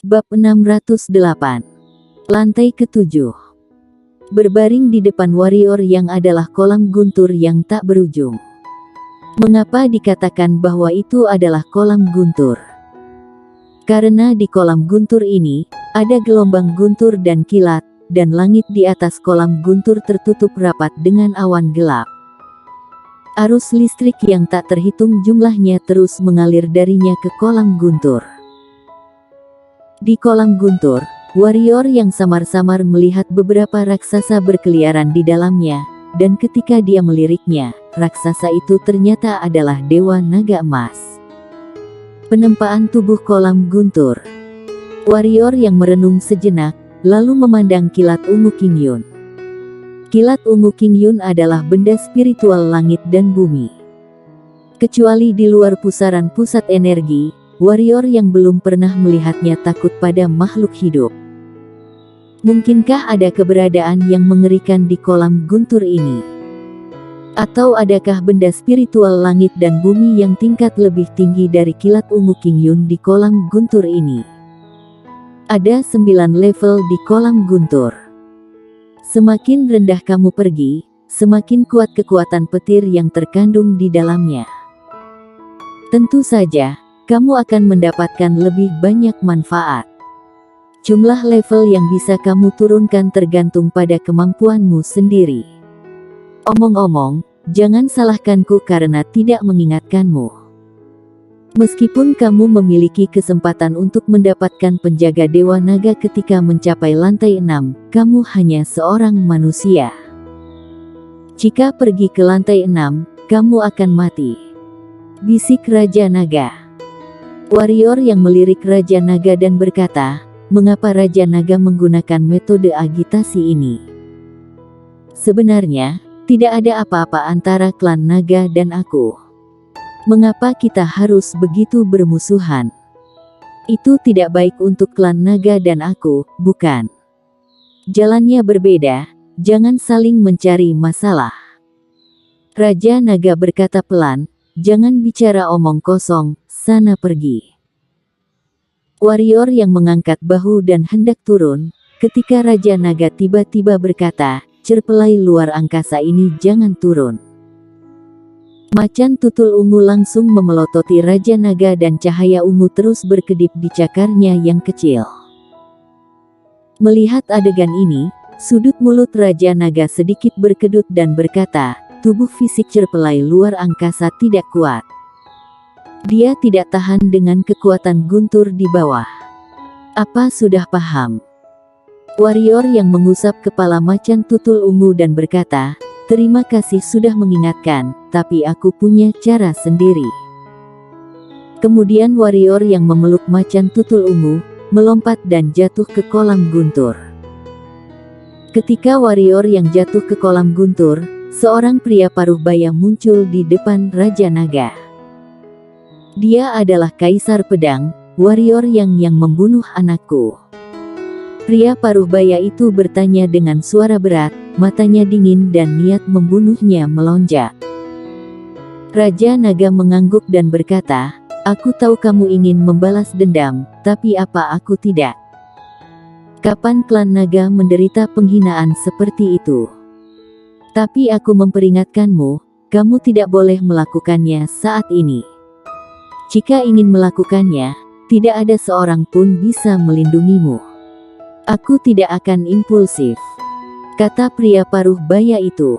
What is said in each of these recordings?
Bab 608. Lantai ke-7. Berbaring di depan warrior yang adalah kolam guntur yang tak berujung. Mengapa dikatakan bahwa itu adalah kolam guntur? Karena di kolam guntur ini, ada gelombang guntur dan kilat, dan langit di atas kolam guntur tertutup rapat dengan awan gelap. Arus listrik yang tak terhitung jumlahnya terus mengalir darinya ke kolam guntur. Di kolam guntur, warrior yang samar-samar melihat beberapa raksasa berkeliaran di dalamnya, dan ketika dia meliriknya, raksasa itu ternyata adalah Dewa Naga Emas. Penempaan tubuh kolam guntur. Warrior yang merenung sejenak, lalu memandang kilat ungu King Yun. Kilat ungu King Yun adalah benda spiritual langit dan bumi. Kecuali di luar pusaran pusat energi, warrior yang belum pernah melihatnya takut pada makhluk hidup. Mungkinkah ada keberadaan yang mengerikan di kolam guntur ini? Atau adakah benda spiritual langit dan bumi yang tingkat lebih tinggi dari kilat ungu King Yun di kolam guntur ini? Ada 9 level di kolam guntur. Semakin rendah kamu pergi, semakin kuat kekuatan petir yang terkandung di dalamnya. Tentu saja, kamu akan mendapatkan lebih banyak manfaat. Jumlah level yang bisa kamu turunkan tergantung pada kemampuanmu sendiri. Omong-omong, jangan salahkanku karena tidak mengingatkanmu. Meskipun kamu memiliki kesempatan untuk mendapatkan penjaga Dewa Naga ketika mencapai lantai 6, kamu hanya seorang manusia. Jika pergi ke lantai 6, kamu akan mati. Bisik Raja Naga. Warrior yang melirik Raja Naga dan berkata, mengapa Raja Naga menggunakan metode agitasi ini? Sebenarnya, tidak ada apa-apa antara klan naga dan aku. Mengapa kita harus begitu bermusuhan? Itu tidak baik untuk klan naga dan aku, bukan? Jalannya berbeda, jangan saling mencari masalah. Raja Naga berkata pelan, jangan bicara omong kosong, sana pergi. Warrior yang mengangkat bahu dan hendak turun, ketika Raja Naga tiba-tiba berkata, cerpelai luar angkasa ini jangan turun. Macan tutul ungu langsung memelototi Raja Naga dan cahaya ungu terus berkedip di cakarnya yang kecil. Melihat adegan ini, sudut mulut Raja Naga sedikit berkedut dan berkata, tubuh fisik cerpelai luar angkasa tidak kuat. Dia tidak tahan dengan kekuatan guntur di bawah. Apa sudah paham? Warrior yang mengusap kepala macan tutul ungu dan berkata, terima kasih sudah mengingatkan, tapi aku punya cara sendiri. Kemudian warrior yang memeluk macan tutul ungu, melompat dan jatuh ke kolam guntur. Ketika warrior yang jatuh ke kolam guntur, seorang pria paruh baya muncul di depan Raja Naga. Dia adalah Kaisar Pedang, warrior yang membunuh anakku. Pria paruh baya itu bertanya dengan suara berat, matanya dingin dan niat membunuhnya melonjak. Raja Naga mengangguk dan berkata, aku tahu kamu ingin membalas dendam, tapi apa aku tidak? Kapan klan naga menderita penghinaan seperti itu? Tapi aku memperingatkanmu, kamu tidak boleh melakukannya saat ini. Jika ingin melakukannya, tidak ada seorang pun bisa melindungimu. Aku tidak akan impulsif, kata pria paruh baya itu.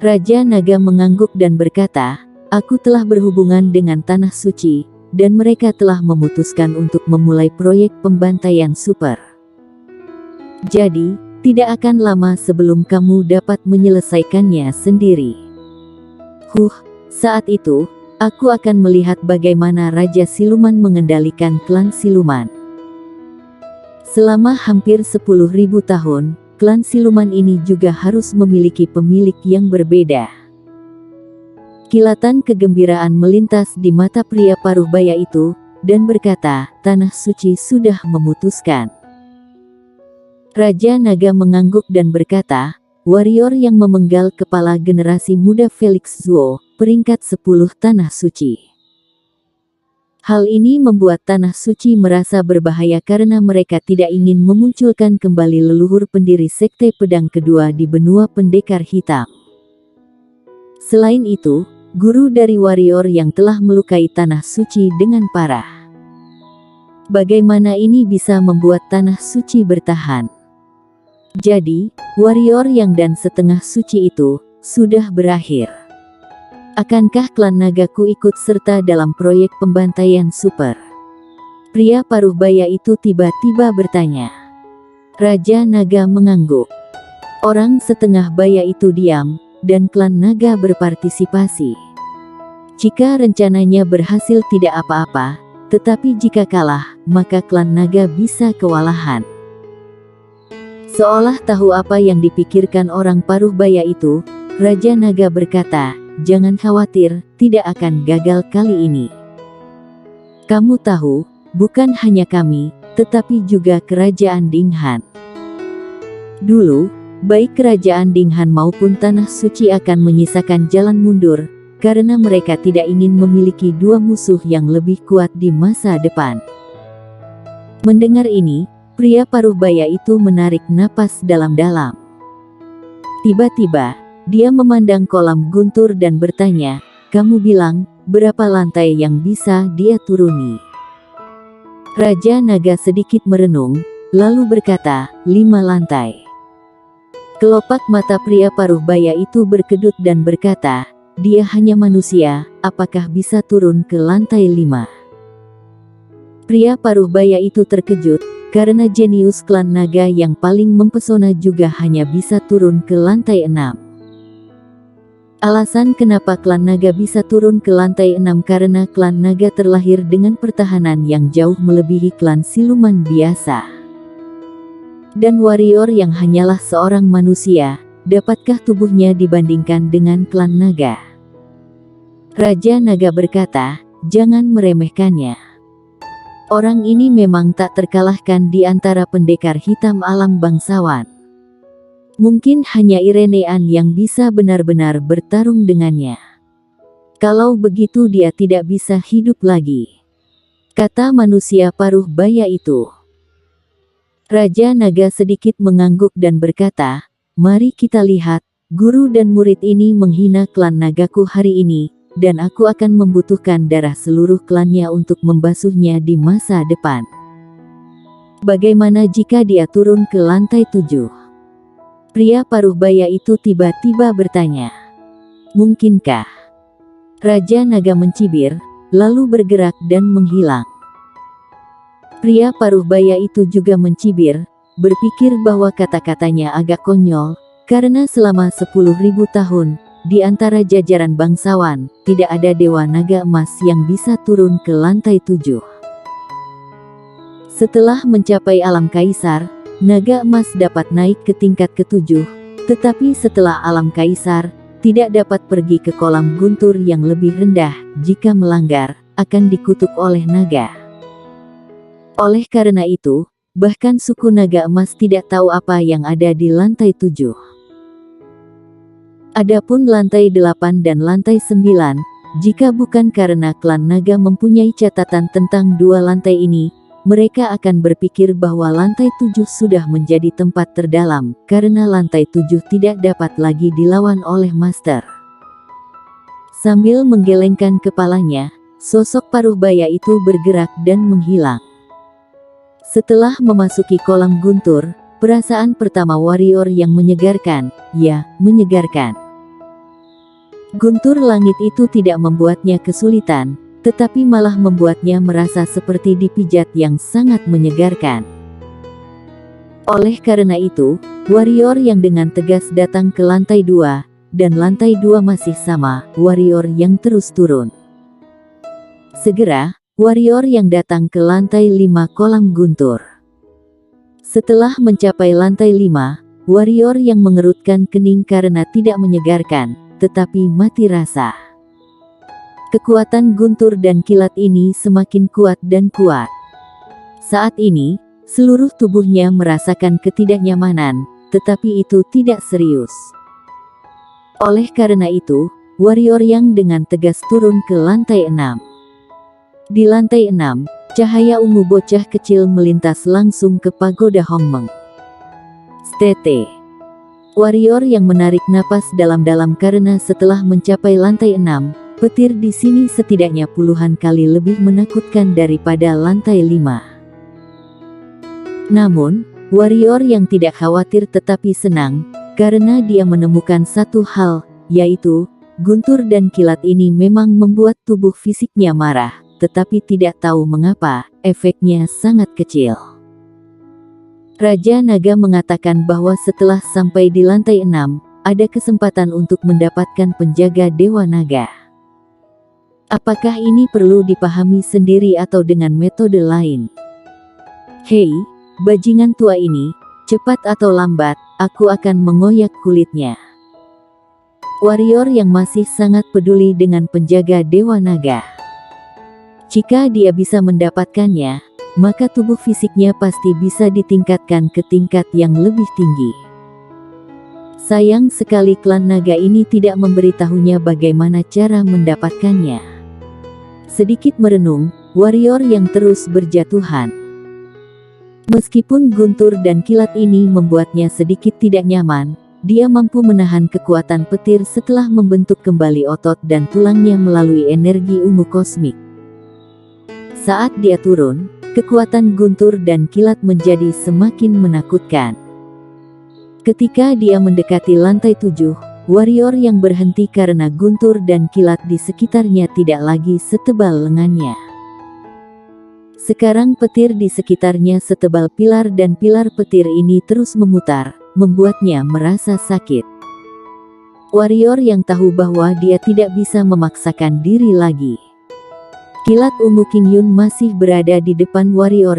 Raja Naga mengangguk dan berkata, aku telah berhubungan dengan Tanah Suci, dan mereka telah memutuskan untuk memulai proyek pembantaian super. Jadi, tidak akan lama sebelum kamu dapat menyelesaikannya sendiri. Saat itu, aku akan melihat bagaimana Raja Siluman mengendalikan klan Siluman. Selama hampir 10.000 tahun, klan Siluman ini juga harus memiliki pemilik yang berbeda. Kilatan kegembiraan melintas di mata pria paruh baya itu, dan berkata, Tanah Suci sudah memutuskan. Raja Naga mengangguk dan berkata, warrior yang memenggal kepala generasi muda Felix Zuo, peringkat 10 Tanah Suci. Hal ini membuat tanah suci merasa berbahaya karena mereka tidak ingin memunculkan kembali leluhur pendiri sekte pedang kedua di benua pendekar hitam. Selain itu, guru dari warrior yang telah melukai tanah suci dengan parah. Bagaimana ini bisa membuat tanah suci bertahan? Jadi, warrior yang dan setengah suci itu sudah berakhir. Akankah klan nagaku ikut serta dalam proyek pembantaian super? Pria paruh baya itu tiba-tiba bertanya. Raja Naga mengangguk. Orang setengah baya itu diam, dan klan naga berpartisipasi. Jika rencananya berhasil tidak apa-apa, tetapi jika kalah, maka klan naga bisa kewalahan. Seolah tahu apa yang dipikirkan orang paruh baya itu, Raja Naga berkata, "Jangan khawatir, tidak akan gagal kali ini. Kamu tahu, bukan hanya kami, tetapi juga kerajaan Dinghan. Dulu, baik kerajaan Dinghan maupun tanah suci akan menyisakan jalan mundur, karena mereka tidak ingin memiliki dua musuh yang lebih kuat di masa depan." Mendengar ini, pria paruh baya itu menarik napas dalam-dalam. Tiba-tiba, dia memandang kolam guntur dan bertanya, "Kamu bilang, berapa lantai yang bisa dia turuni?" Raja Naga sedikit merenung, lalu berkata, 5 lantai. Kelopak mata pria paruh baya itu berkedut dan berkata, "Dia hanya manusia, apakah bisa turun ke lantai 5?" Pria paruh baya itu terkejut, karena jenius klan naga yang paling mempesona juga hanya bisa turun ke lantai 6. Alasan kenapa klan naga bisa turun ke lantai 6 karena klan naga terlahir dengan pertahanan yang jauh melebihi klan siluman biasa. Dan warrior yang hanyalah seorang manusia, dapatkah tubuhnya dibandingkan dengan klan naga? Raja Naga berkata, "Jangan meremehkannya. Orang ini memang tak terkalahkan di antara pendekar hitam alam bangsawan. Mungkin hanya Irenean yang bisa benar-benar bertarung dengannya. Kalau begitu dia tidak bisa hidup lagi," kata manusia paruh baya itu. Raja Naga sedikit mengangguk dan berkata, "Mari kita lihat, guru dan murid ini menghina klan nagaku hari ini, dan aku akan membutuhkan darah seluruh klannya untuk membasuhnya di masa depan. Bagaimana jika dia turun ke lantai 7? Pria paruh baya itu tiba-tiba bertanya. "Mungkinkah?" Raja Naga mencibir, lalu bergerak dan menghilang. Pria paruh baya itu juga mencibir, berpikir bahwa kata-katanya agak konyol, karena selama 10.000 tahun, di antara jajaran bangsawan, tidak ada dewa naga emas yang bisa turun ke lantai 7. Setelah mencapai alam kaisar, naga emas dapat naik ke tingkat ke-7, tetapi setelah alam kaisar, tidak dapat pergi ke kolam guntur yang lebih rendah. Jika melanggar, akan dikutuk oleh naga. Oleh karena itu, bahkan suku naga emas tidak tahu apa yang ada di lantai 7. Adapun lantai 8 dan lantai 9, jika bukan karena klan naga mempunyai catatan tentang dua lantai ini, mereka akan berpikir bahwa lantai 7 sudah menjadi tempat terdalam, karena lantai 7 tidak dapat lagi dilawan oleh master. Sambil menggelengkan kepalanya, sosok paruh baya itu bergerak dan menghilang. Setelah memasuki kolam guntur, perasaan pertama warrior yang menyegarkan, ya, menyegarkan. Guntur langit itu tidak membuatnya kesulitan, tetapi malah membuatnya merasa seperti dipijat yang sangat menyegarkan. Oleh karena itu, warrior yang dengan tegas datang ke lantai 2, dan lantai 2 masih sama, warrior yang terus turun. Segera, warrior yang datang ke lantai 5 kolam guntur. Setelah mencapai lantai 5, warrior yang mengerutkan kening karena tidak menyegarkan, tetapi mati rasa. Kekuatan guntur dan kilat ini semakin kuat dan kuat. Saat ini, seluruh tubuhnya merasakan ketidaknyamanan, tetapi itu tidak serius. Oleh karena itu, warrior yang dengan tegas turun ke lantai 6. Di lantai 6, cahaya ungu bocah kecil melintas langsung ke pagoda Hongmeng. Stete. Warrior yang menarik napas dalam-dalam karena setelah mencapai lantai 6, petir di sini setidaknya puluhan kali lebih menakutkan daripada lantai 5. Namun, warrior yang tidak khawatir tetapi senang, karena dia menemukan satu hal, yaitu, guntur dan kilat ini memang membuat tubuh fisiknya marah, tetapi tidak tahu mengapa, efeknya sangat kecil. Raja Naga mengatakan bahwa setelah sampai di lantai 6, ada kesempatan untuk mendapatkan penjaga Dewa Naga. Apakah ini perlu dipahami sendiri atau dengan metode lain? Hei, bajingan tua ini, cepat atau lambat, aku akan mengoyak kulitnya. Warrior yang masih sangat peduli dengan penjaga Dewa Naga. Jika dia bisa mendapatkannya, maka tubuh fisiknya pasti bisa ditingkatkan ke tingkat yang lebih tinggi. Sayang sekali klan naga ini tidak memberitahunya bagaimana cara mendapatkannya. Sedikit merenung, warrior yang terus berjatuhan. Meskipun guntur dan kilat ini membuatnya sedikit tidak nyaman, dia mampu menahan kekuatan petir setelah membentuk kembali otot dan tulangnya melalui energi ungu kosmik. Saat dia turun, kekuatan guntur dan kilat menjadi semakin menakutkan. Ketika dia mendekati lantai 7, warrior yang berhenti karena guntur dan kilat di sekitarnya tidak lagi setebal lengannya. Sekarang petir di sekitarnya setebal pilar dan pilar petir ini terus memutar, membuatnya merasa sakit. Warrior yang tahu bahwa dia tidak bisa memaksakan diri lagi. Kilat ungu King Yun masih berada di depan warrior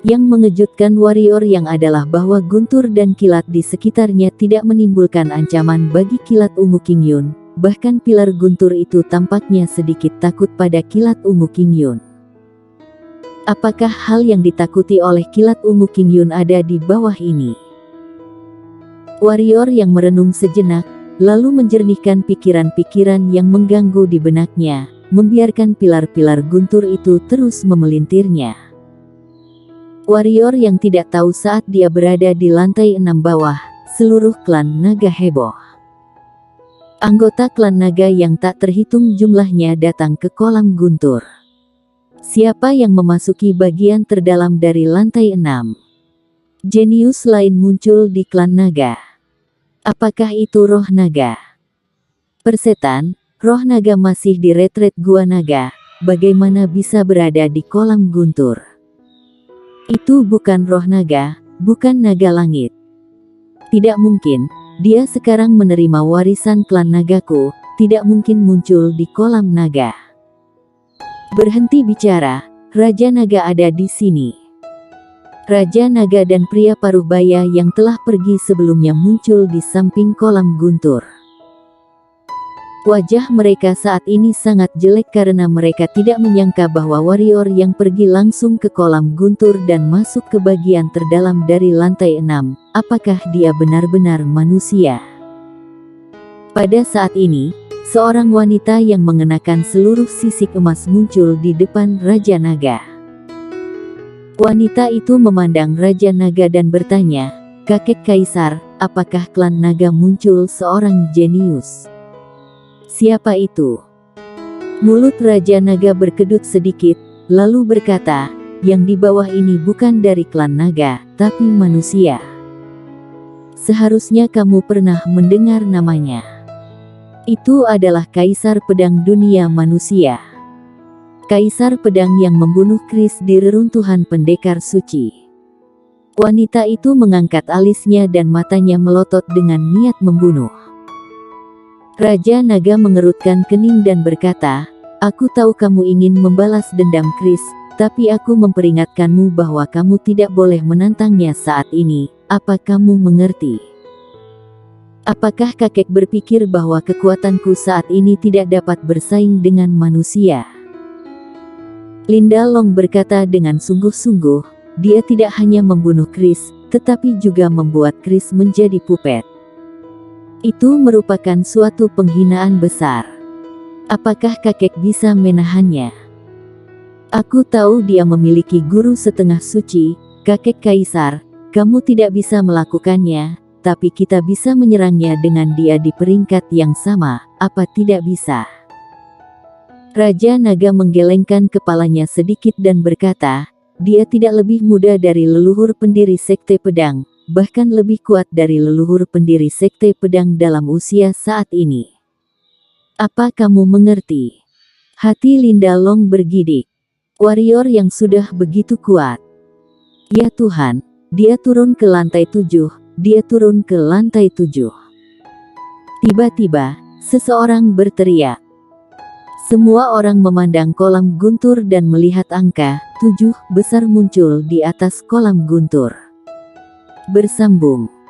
yang mengejutkan warrior yang adalah bahwa guntur dan kilat di sekitarnya tidak menimbulkan ancaman bagi kilat ungu King Yun, bahkan pilar guntur itu tampaknya sedikit takut pada kilat ungu King Yun. Apakah hal yang ditakuti oleh kilat ungu King Yun ada di bawah ini? Warrior yang merenung sejenak, lalu menjernihkan pikiran-pikiran yang mengganggu di benaknya, membiarkan pilar-pilar guntur itu terus memelintirnya. Warrior yang tidak tahu saat dia berada di lantai 6 bawah, seluruh klan naga heboh. Anggota klan naga yang tak terhitung jumlahnya datang ke kolam guntur. Siapa yang memasuki bagian terdalam dari lantai 6? Jenius lain muncul di klan naga. Apakah itu roh naga? Persetan, roh naga masih di retret gua naga, bagaimana bisa berada di kolam guntur? Itu bukan roh naga, bukan naga langit. Tidak mungkin, dia sekarang menerima warisan klan nagaku, tidak mungkin muncul di kolam naga. Berhenti bicara, Raja Naga ada di sini. Raja Naga dan pria Paruhbaya yang telah pergi sebelumnya muncul di samping kolam guntur. Wajah mereka saat ini sangat jelek karena mereka tidak menyangka bahwa warrior yang pergi langsung ke kolam guntur dan masuk ke bagian terdalam dari lantai 6, apakah dia benar-benar manusia? Pada saat ini, seorang wanita yang mengenakan seluruh sisik emas muncul di depan Raja Naga. Wanita itu memandang Raja Naga dan bertanya, "Kakek Kaisar, apakah klan naga muncul seorang jenius?" Siapa itu? Mulut Raja Naga berkedut sedikit, lalu berkata, "Yang di bawah ini bukan dari klan naga, tapi manusia. Seharusnya kamu pernah mendengar namanya. Itu adalah Kaisar Pedang Dunia Manusia. Kaisar Pedang yang membunuh Kris di reruntuhan pendekar suci." Wanita itu mengangkat alisnya dan matanya melotot dengan niat membunuh. Raja Naga mengerutkan kening dan berkata, "Aku tahu kamu ingin membalas dendam Kris, tapi aku memperingatkanmu bahwa kamu tidak boleh menantangnya saat ini. Apa kamu mengerti? Apakah kakek berpikir bahwa kekuatanku saat ini tidak dapat bersaing dengan manusia?" Linda Long berkata dengan sungguh-sungguh, dia tidak hanya membunuh Kris, tetapi juga membuat Kris menjadi puppet. Itu merupakan suatu penghinaan besar. Apakah kakek bisa menahannya? Aku tahu dia memiliki guru setengah suci, kakek kaisar. Kamu tidak bisa melakukannya, tapi kita bisa menyerangnya dengan dia di peringkat yang sama, apa tidak bisa? Raja Naga menggelengkan kepalanya sedikit dan berkata, dia tidak lebih muda dari leluhur pendiri Sekte Pedang, bahkan lebih kuat dari leluhur pendiri Sekte Pedang dalam usia saat ini. Apa kamu mengerti? Hati Linda Long bergidik. Warrior yang sudah begitu kuat. Ya Tuhan, dia turun ke lantai 7, dia turun ke lantai 7. Tiba-tiba, seseorang berteriak. Semua orang memandang kolam guntur dan melihat angka 7 besar muncul di atas kolam guntur. Bersambung.